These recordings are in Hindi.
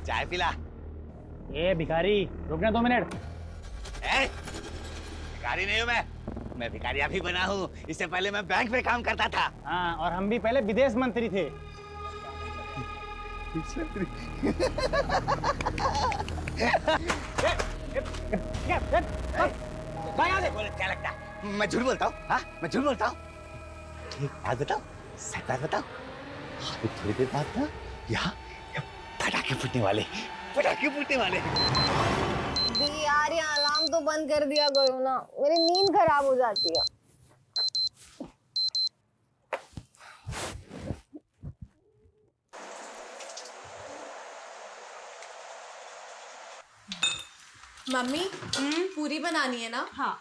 चाय पिला। ए भिखारी, रुकना 2 मिनट। भिखारी नहीं हूँ मैं भिखारी अभी बना हूँ। इससे पहले मैं बैंक में काम करता था। हाँ, और हम भी पहले विदेश मंत्री थे। क्या लगता है मैं झूठ बोलता हूँ? हाँ, मैं झूठ बोलता हूँ। एक बात बताओ, सच बात बताओ। अभी थोड़ी देर बाद ना यहाँ पटाखे फूटने वाले। दी यार, ये अलार्म तो बंद कर दिया करो ना, मेरी नींद खराब हो जाती है। मम्मी, पूरी बनानी है ना? हाँ।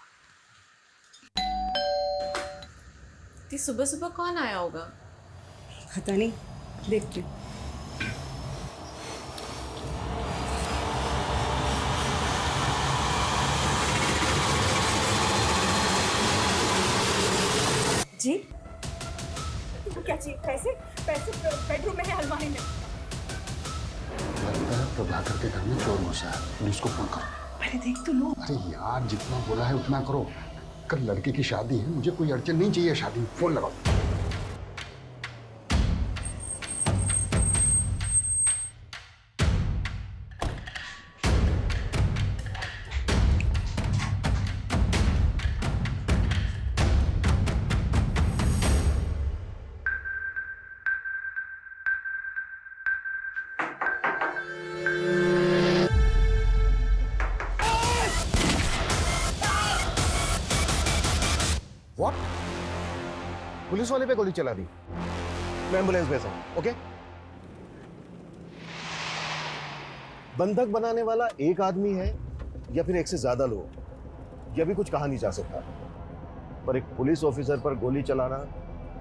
सुबह सुबह कौन आया होगा? पता नहीं, देखती हूँ। जी क्या चाहिए? पैसे बेडरूम में है, अलमारी में। लगता है प्रभाकर के घर में चोर घुसा है। पुलिस को फोन करो। अरे देख तो लो। अरे यार, जितना बोला है उतना करो। कल लड़के की शादी है, मुझे कोई अड़चन नहीं चाहिए शादी। फोन लगाओ। What? पुलिस वाले पे गोली चला दी। मैं एम्बुलेंस भेज रहा हूं, ओके? बंधक बनाने वाला एक आदमी है या फिर एक से ज्यादा लोग, यह भी कुछ कहा नहीं जा सकता। पर एक पुलिस ऑफिसर पर गोली चलाना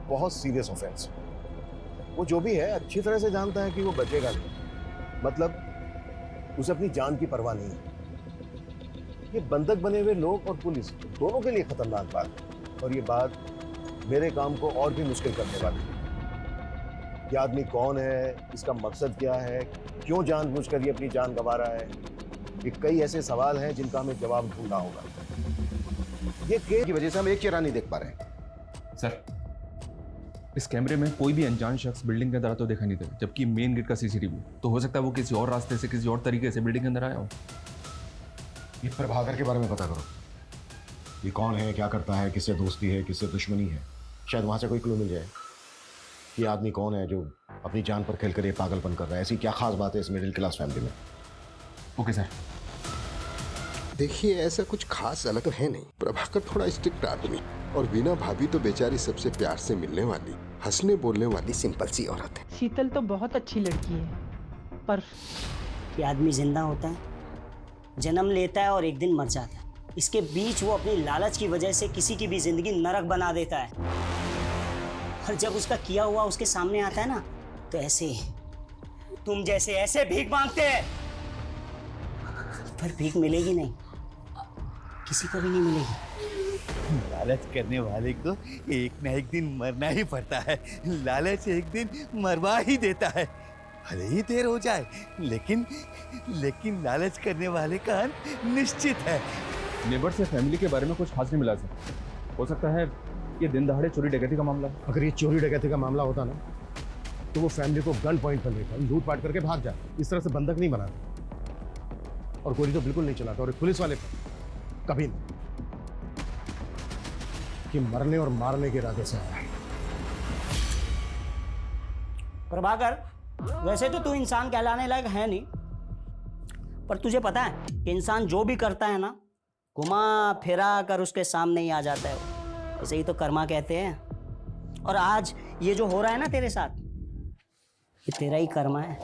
बहुत सीरियस ऑफेंस। वो जो भी है अच्छी तरह से जानता है कि वो बचेगा नहीं। मतलब उसे अपनी जान की परवाह नहीं है। ये बंधक बने हुए लोग और पुलिस दोनों के लिए खतरनाक बात है। और ये बात मेरे काम को और भी मुश्किल करने वाली है। ये आदमी कौन है, इसका मकसद क्या है, क्यों जानबूझकर ये अपनी जान गंवा रहा है, ये कई ऐसे सवाल हैं जिनका हमें जवाब ढूंढना होगा। ये केस की वजह से हम एक चेहरा नहीं देख पा रहे हैं। सर, इस कैमरे में कोई भी अनजान शख्स बिल्डिंग के अंदर तो देखा नहीं था, जबकि मेन गेट का सीसीटीवी तो हो सकता है वो किसी और रास्ते से, किसी और तरीके से बिल्डिंग के अंदर आया हो। ये प्रभाकर के बारे में पता करो। ये कौन है, क्या करता है, किससे दोस्ती है, किससे दुश्मनी है। शायद वहां से कोई क्लू मिल जाए। ये आदमी कौन है जो अपनी जान पर खेलकर ये पागलपन कर रहा है। ऐसी क्या खास बात है इस मिडिल क्लास फैमिली में। Okay sir. देखिए, ऐसा कुछ खास अलग तो है नहीं। प्रभाकर थोड़ा स्ट्रिक्ट आदमी, और वीना भाभी तो बेचारी सबसे प्यार से मिलने वाली, हंसने बोलने वाली सिंपल सी औरत है। शीतल तो बहुत अच्छी लड़की है, पर कि आदमी जिंदा होता है, जन्म लेता है और एक दिन मर जाता है। इसके बीच वो अपनी लालच की वजह से किसी की भी जिंदगी नरक बना देता है। और जब उसका किया हुआ उसके सामने आता है ना, तो ऐसे तुम जैसे ऐसे भीख मांगते हैं। पर भीख मिलेगी नहीं, किसी को भी नहीं मिलेगी। लालच करने वाले को एक ना एक दिन मरना ही पड़ता है। लालच एक दिन मरवा ही देता है, भले ही देर हो जाए, लेकिन लालच करने वाले का अंत निश्चित है। नेबर से फैमिली के बारे में कुछ खास नहीं मिला सर। हो सकता है ये दिन दहाड़े चोरी डकैती का मामला। अगर ये चोरी डकैती का मामला होता ना, तो वो फैमिली को गन पॉइंट पर लेकर लूट पाट करके भाग जाए। इस तरह से बंधक नहीं बनाते। और गोली तो बिल्कुल नहीं चलाता। और पुलिस वाले कभी नहीं, कि मरने और मारने के इरादे से आया है। प्रभाकर, वैसे तो तू इंसान कहलाने लायक है नहीं, पर तुझे पता है कि इंसान जो भी करता है ना, घुमा फिरा कर उसके सामने ही आ जाता है। ऐसे ही तो कर्मा कहते हैं। और आज ये जो हो रहा है ना तेरे साथ, ये तेरा ही कर्मा है।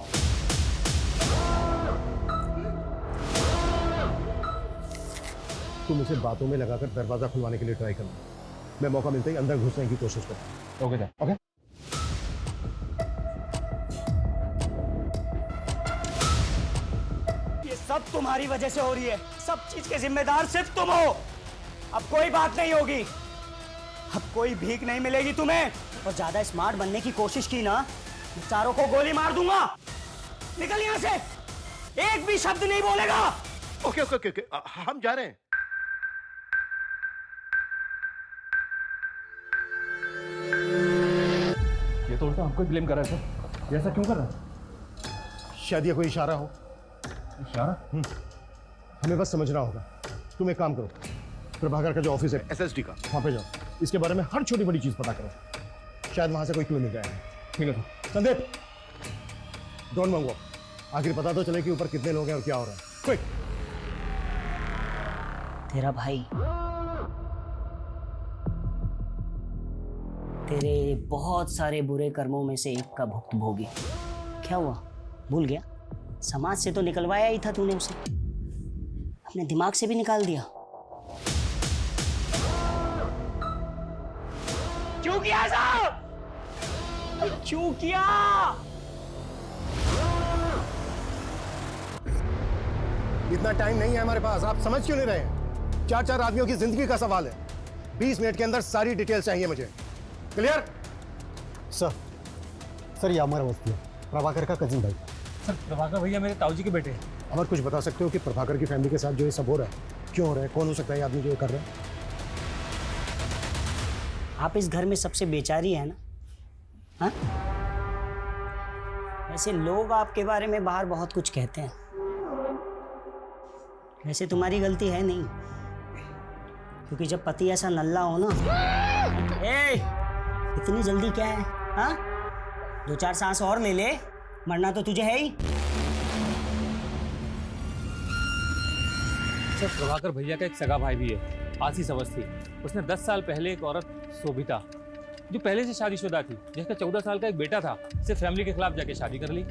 तुम इसे बातों में लगाकर दरवाजा खुलवाने के लिए ट्राई करना। मैं मौका मिलते ही अंदर घुसने की कोशिश करता हूँ। Okay sir. ओके। ये सब तुम्हारी वजह से हो रही है। सब चीज के जिम्मेदार सिर्फ तुम हो। अब कोई बात नहीं होगी, अब कोई भीख नहीं मिलेगी तुम्हें। और ज्यादा स्मार्ट बनने की कोशिश की ना, चारों को गोली मार दूंगा। निकल यहां से। एक भी शब्द नहीं बोलेगा। ओके ओके ओके, हम जा रहे हैं। ये तो उल्टा हमको ही ब्लेम कर रहा है सर। ये ऐसा क्यों कर रहा है? शायद ये कोई इशारा हो। इशारा? हमें बस समझना होगा। तुम एक काम करो, प्रभाकर का जो ऑफिस है एसएसडी का, वहां पे जाओ, इसके बारे में हर छोटी बड़ी चीज पता करो, शायद वहां से कोई क्लू मिल जाएगा। ठीक है सर। संदीप, डोंट मंगो, आखिर पता तो चले कि ऊपर कितने लोग हैं और क्या हो रहा है। क्विक। तेरा भाई तेरे बहुत सारे बुरे कर्मों में से एक का भुक्तभोगी। क्या हुआ, भूल गया? समाज से तो निकलवाया ही था तूने उसे, अपने दिमाग से भी निकाल दिया। क्यों किया साहब? क्यों किया? इतना टाइम नहीं है हमारे पास, आप समझ क्यों नहीं रहे हैं? 4 आदमियों की जिंदगी का सवाल है। 20 मिनट के अंदर सारी डिटेल चाहिए मुझे। क्लियर? सर ये हमारा वस्ती है, प्रभाकर का कजिन भाई। सर प्रभाकर भैया मेरे ताऊजी के बेटे हैं। अमर, कुछ बता सकते हो कि प्रभाकर की फैमिली के साथ जो ये सब हो रहा है क्यों हो रहा है? कौन हो सकता है ये आदमी जो ये कर रहा है? आप इस घर में सबसे बेचारी है ना? हाँ? वैसे लोग आपके बारे में बाहर बहुत कुछ कहते हैं, वैसे तुम्हारी गलती है नहीं, क्योंकि जब पति ऐसा नल्ला हो ना। इतनी जल्दी क्या है? हाँ, 2-4 सांस और ले ले, मरना तो तुझे है ही। सर प्रभाकर भैया का एक सगा भाई भी है, आशीष अवस्थी। उसने 10 साल पहले एक औरत शोभिता, जो पहले से शादीशुदा थी, जिसका 14 साल का एक बेटा था, से फैमिली के खिलाफ जाके शादी कर ली।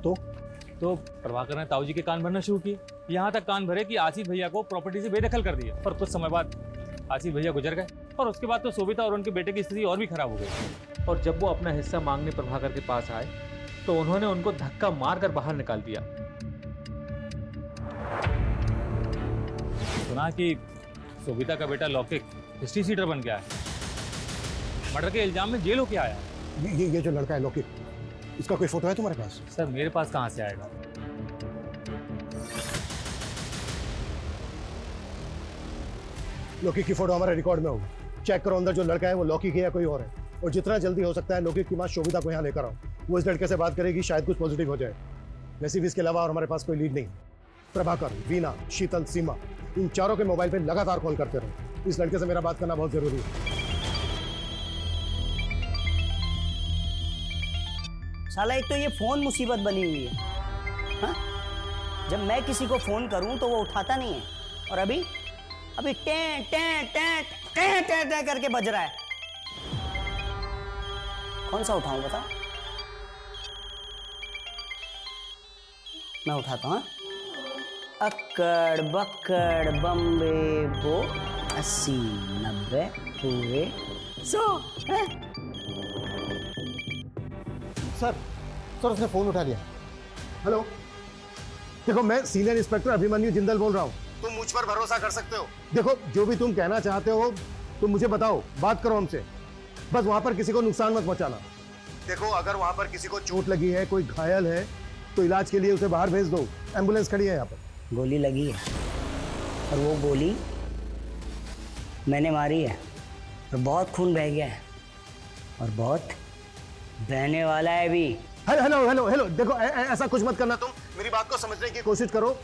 तो प्रभाकर ने ताऊजी के कान भरना शुरू किए, यहाँ तक कान भरे कि आशीष भैया को प्रॉपर्टी से बेदखल कर दिया। और कुछ समय बाद आशीष भैया गुजर गए, और उसके बाद तो शोभिता और उनके बेटे की स्थिति और भी खराब हो गई। और जब वो अपना हिस्सा मांगने प्रभाकर के पास आए तो उन्होंने उनको धक्का मारकर बाहर निकाल दिया। सुना कि शोभिता का बेटा लौकिक हिस्ट्री सीटर बन गया है, मर्डर के इल्जाम में जेल होके आया। ये जो लड़का है लौकिक, इसका कोई फोटो है तुम्हारे पास? सर मेरे पास कहाँ से आएगा? लौकिक की फोटो हमारे रिकॉर्ड में होगी, चेक करो अंदर जो लड़का है वो लौकिक है या कोई और है। और जितना जल्दी हो सकता है लौकिक की मां शोभिता को यहाँ लेकर आओ, वो इस लड़के से बात करेगी, शायद कुछ पॉजिटिव हो जाए। वैसे भी इसके अलावा और हमारे पास कोई लीड नहीं। प्रभाकर, वीना, शीतल, सीमा, इन चारों के मोबाइल पे लगातार कॉल करते रहो। इस लड़के से मेरा बात करना बहुत जरूरी है। साला एक तो ये फोन मुसीबत बनी हुई है। हाँ? जब मैं किसी को फोन करूं तो वो उठाता नहीं है, और अभी टें टें टें टें टें टें करके बज रहा है। कौन सा उठाऊं बता? मैं उठाता हूं। अक्कड़ बक्कड़ बम्बे बो 80 90 पूरे 100। सर उसने फोन उठा लिया। हेलो, देखो मैं सीनियर इंस्पेक्टर अभिमन्यु जिंदल बोल रहा हूँ। तुम मुझ पर भरोसा कर सकते हो। देखो जो भी तुम कहना चाहते हो तुम मुझे बताओ, बात करो हमसे, बस वहां पर किसी को नुकसान मत पहुंचाना। देखो अगर वहां पर किसी को चोट लगी है, कोई घायल है, तो इलाज के लिए उसे बाहर भेज दो, एम्बुलेंस खड़ी है यहाँ पर। गोली लगी है, और वो गोली मैंने मारी है, और बहुत खून बह गया है, और बहुत बहने वाला है भी। हेलो हेलो हेलो, देखो ऐसा कुछ मत करना, तुम मेरी बात को समझने की कोशिश करो।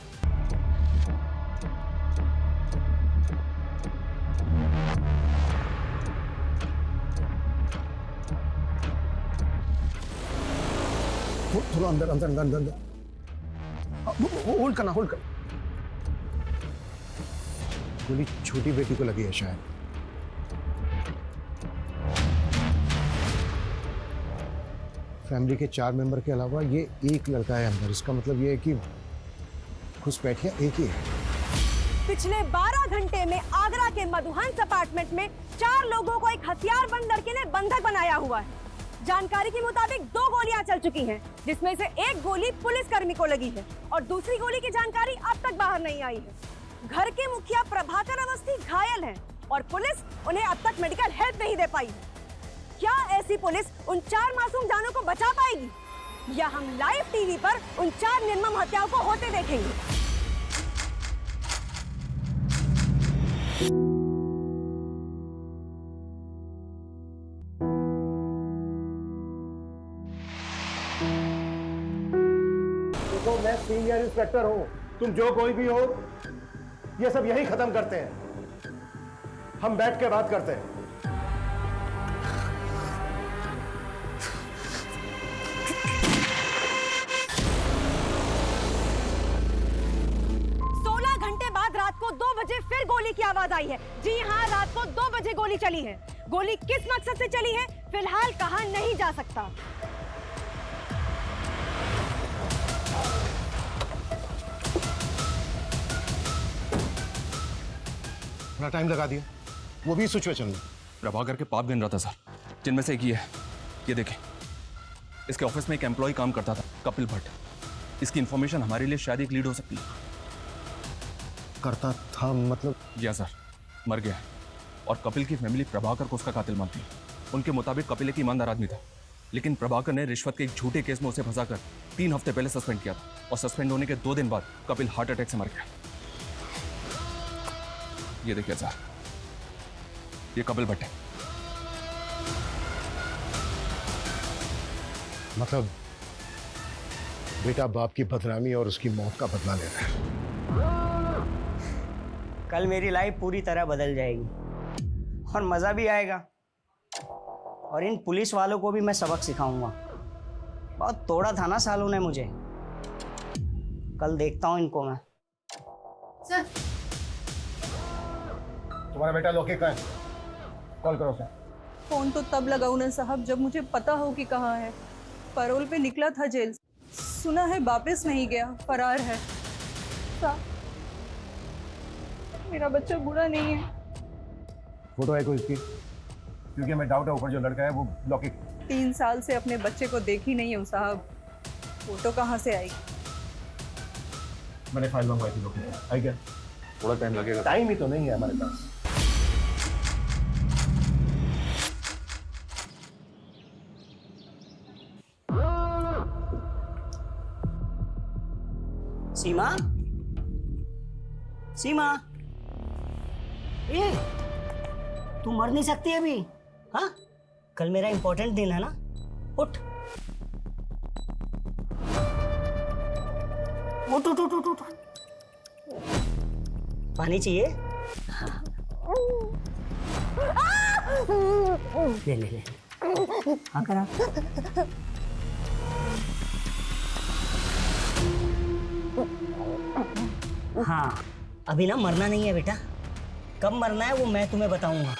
थोड़ा अंदर अंदर अंदर अंदर होल्ड करना, होल्ड कर। गोली छोटी बेटी को लगी है शायद। फैमिली के 4 मेंबर के अलावा ये एक लड़का है अंदर, इसका मतलब ये है कि घुसपैठिया एक ही है। पिछले 12 घंटे में आगरा के मधुहंस अपार्टमेंट में 4 लोगों को एक हथियारबंद लड़के ने बंधक बनाया हुआ है। जानकारी के मुताबिक 2 गोलियां चल चुकी हैं, जिसमें से एक गोली पुलिसकर्मी को लगी है और दूसरी गोली की जानकारी अब तक बाहर नहीं आई है। घर के मुखिया प्रभाकर अवस्थी घायल हैं और पुलिस उन्हें अब तक मेडिकल हेल्प नहीं दे पाई है। क्या ऐसी पुलिस उन 4 मासूम जानों को बचा पाएगी? या हम लाइव टीवी पर उन 4 निर्मम हत्याओं को होते देखेंगे। देखो, मैं सीनियर इंस्पेक्टर हूं, तुम जो कोई भी हो, ये सब यही खत्म करते हैं। हम बैठ के बात करते हैं। 16 घंटे बाद रात को 2 बजे फिर गोली की आवाज आई है। जी हाँ, रात को 2 बजे गोली चली है। गोली किस मकसद से चली है फिलहाल कहा नहीं जा सकता। बड़ा टाइम लगा दिया, वो भी सिचुएशन में। प्रभाकर के पाप गिन रहा था सर, जिनमें से एक ये है। ये देखें, इसके ऑफिस में एक एम्प्लॉय काम करता था, कपिल भट्ट। इसकी इंफॉर्मेशन हमारे लिए शायद एक लीड हो सकती है। करता था मतलब? जी सर, मर गया है और कपिल की फैमिली प्रभाकर को उसका कातिल मानती है। उनके मुताबिक कपिल एक ईमानदार आदमी था, लेकिन प्रभाकर ने रिश्वत के एक झूठे केस में उसे फंसाकर 3 हफ्ते पहले सस्पेंड किया था और सस्पेंड होने के 2 दिन बाद कपिल हार्ट अटैक से मर गया। ये देखिए सर, ये कपिल भट्ट है। मतलब बेटा बाप की बदनामी और उसकी मौत का बदला ले रहा है। कल मेरी लाइफ पूरी तरह बदल जाएगी और मज़ा भी आएगा। और इन पुलिस वालों को भी मैं सबक सिखाऊंगा। बहुत तोड़ा था ना सालों ने मुझे, कल देखता हूँ इनको मैं। सर, तुम्हारा बेटा लोके का है, कॉल करो उसे। फोन तो तब लगाऊं ना साहब जब मुझे पता हो कि कहाँ है। पैरोल पे निकला था जेल से, सुना है वापस नहीं गया, फरार है। साहब, मेरा बच्चा बुरा नहीं है। फोटो है कोई इसकी? क्योंकि हमें डाउट है ऊपर जो लड़का है वो लोके। 3 साल से अपने बच्चे को देखी नहीं हूँ साहब, फोटो कहाँ से आएगी? मैंने फाइल मंगवाई थी लोके, आई क्या? थोड़ा टाइम लगेगा। टाइम ही तो नहीं है हमारे पास। सीमा, सीमा, ये तू मर नहीं सकती अभी? हाँ, कल मेरा इंपॉर्टेंट दिन है ना, उठ उठ उठ उठ उठ उठ। पानी चाहिए? हाँ। ले ले ले, हाँ करा। हाँ, अभी ना मरना नहीं है बेटा, कब मरना है वो मैं तुम्हें बताऊंगा।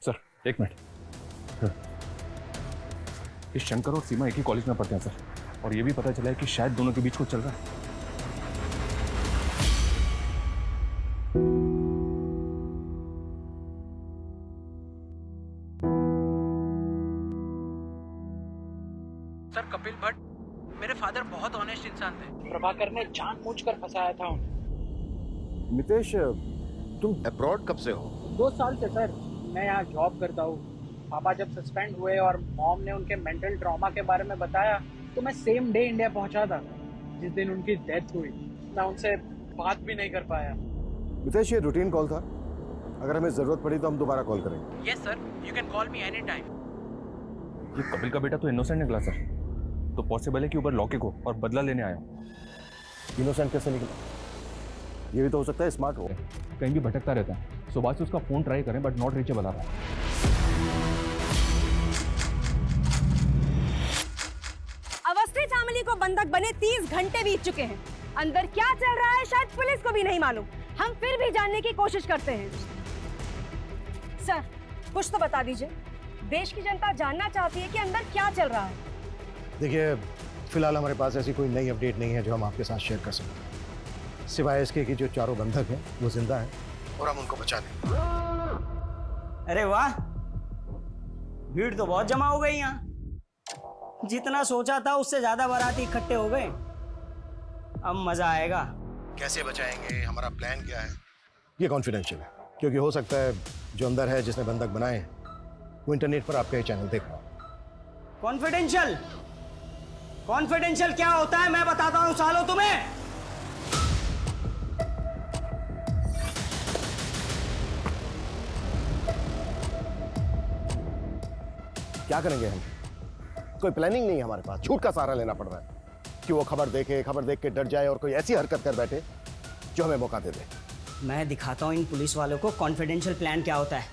Sir, 1 minute. इस शंकर और सीमा एक ही कॉलेज में पढ़ते हैं सर, और ये भी पता चला है कि शायद दोनों के बीच कुछ चल रहा है। सर, कपिल भट्ट मेरे फादर बहुत ऑनेस्ट इंसान थे। प्रभाकर ने जानबूझकर फंसाया था उन्हें। मितेश, तुम अब्रॉड कब से हो? 2 साल से सर, मैं यहाँ जॉब करता हूँ। पापा जब सस्पेंड हुए और मॉम ने उनके मेंटल ट्रॉमा के बारे में बताया तो मैं सेम डे इंडिया पहुँचा था जिस दिन उनकी डेथ हुई। मैं उनसे बात भी नहीं कर पाया। मितेश, ये रूटीन कॉल था, अगर हमें जरूरत पड़ी तो हम दोबारा कॉल करेंगे। Yes sir, you can call me any time. ये कपिल का बेटा तो इनोसेंट निकला सर, तो पॉसिबल है कि ऊपर लौके को और बदला लेने आया। इनोसेंट कैसे निकला? ये भी तो हो सकता है स्मार्ट हो, कहीं भी भटकता रहता है। सुबह से उसका फोन ट्राई करें बट नॉट रीचेबल आ रहा है। अवस्थी फैमिली को बंधक बने 30 घंटे बीत चुके हैं। अंदर क्या चल रहा है शायद पुलिस को भी नहीं मालूम। हम फिर भी जानने की कोशिश करते हैं। सर, कुछ तो बता दीजिए, देश की जनता जानना चाहती है कि अंदर क्या चल रहा है। देखिए, फिलहाल हमारे पास ऐसी कोई नई अपडेट नहीं है जो हम आपके साथ शेयर कर सकें, सिवाय इसके कि जो 4 बंधक हैं वो जिंदा हैं और हम उनको बचा लें। अरे वाह, भीड़ तो बहुत जमा हो गई यहाँ। जितना सोचा था उससे ज्यादा बाराती इकट्ठे हो गए। अब मजा आएगा। कैसे बचाएंगे, हमारा प्लान क्या है, ये कॉन्फिडेंशियल है। क्योंकि हो सकता है जो अंदर है जिसने बंधक बनाए वो इंटरनेट पर आपका ये चैनल देख रहा हो। कॉन्फिडेंशियल कॉन्फिडेंशियल क्या होता है मैं बताता हूं सालों तुम्हें। क्या करेंगे हम? कोई प्लानिंग नहीं है हमारे पास, झूठ का सहारा लेना पड़ रहा है कि वो खबर देख के डर जाए और कोई ऐसी हरकत कर बैठे जो हमें मौका दे दे। मैं दिखाता हूं इन पुलिस वालों को कॉन्फिडेंशियल प्लान क्या होता है।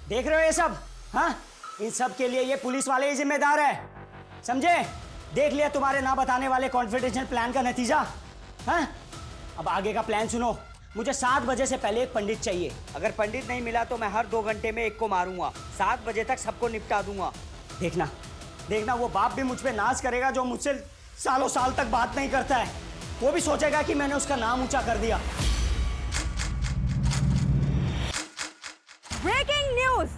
देख रहे हो ये सब? हाँ, इन सब के लिए ये पुलिस वाले ही जिम्मेदार है, समझे? देख लिया तुम्हारे ना बताने वाले कॉन्फिडेंशियल प्लान का नतीजा। हाँ, अब आगे का प्लान सुनो। मुझे 7 बजे से पहले एक पंडित चाहिए। अगर पंडित नहीं मिला तो मैं हर 2 घंटे में एक को मारूंगा। 7 बजे तक सबको निपटा दूंगा। देखना देखना, वो बाप भी मुझ पे नाज करेगा जो मुझसे सालों साल तक बात नहीं करता है। वो भी सोचेगा कि मैंने उसका नाम ऊंचा कर दिया। ब्रेकिंग न्यूज,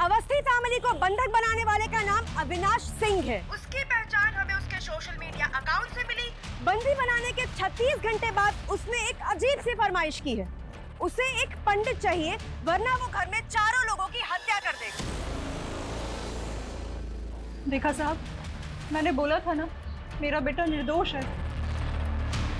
अवस्थी फैमिली को बंधक बनाने वाले का नाम अविनाश सिंह है। उसकी पहचान हमें उसके सोशल मीडिया अकाउंट से मिली। बंदी बनाने के 36 घंटे बाद उसने एक अजीब सी फरमाइश की है। उसे एक पंडित चाहिए वरना वो घर में चारों लोगों की हत्या कर देगा। देखा साहब, मैंने बोला था ना, मेरा बेटा निर्दोष है।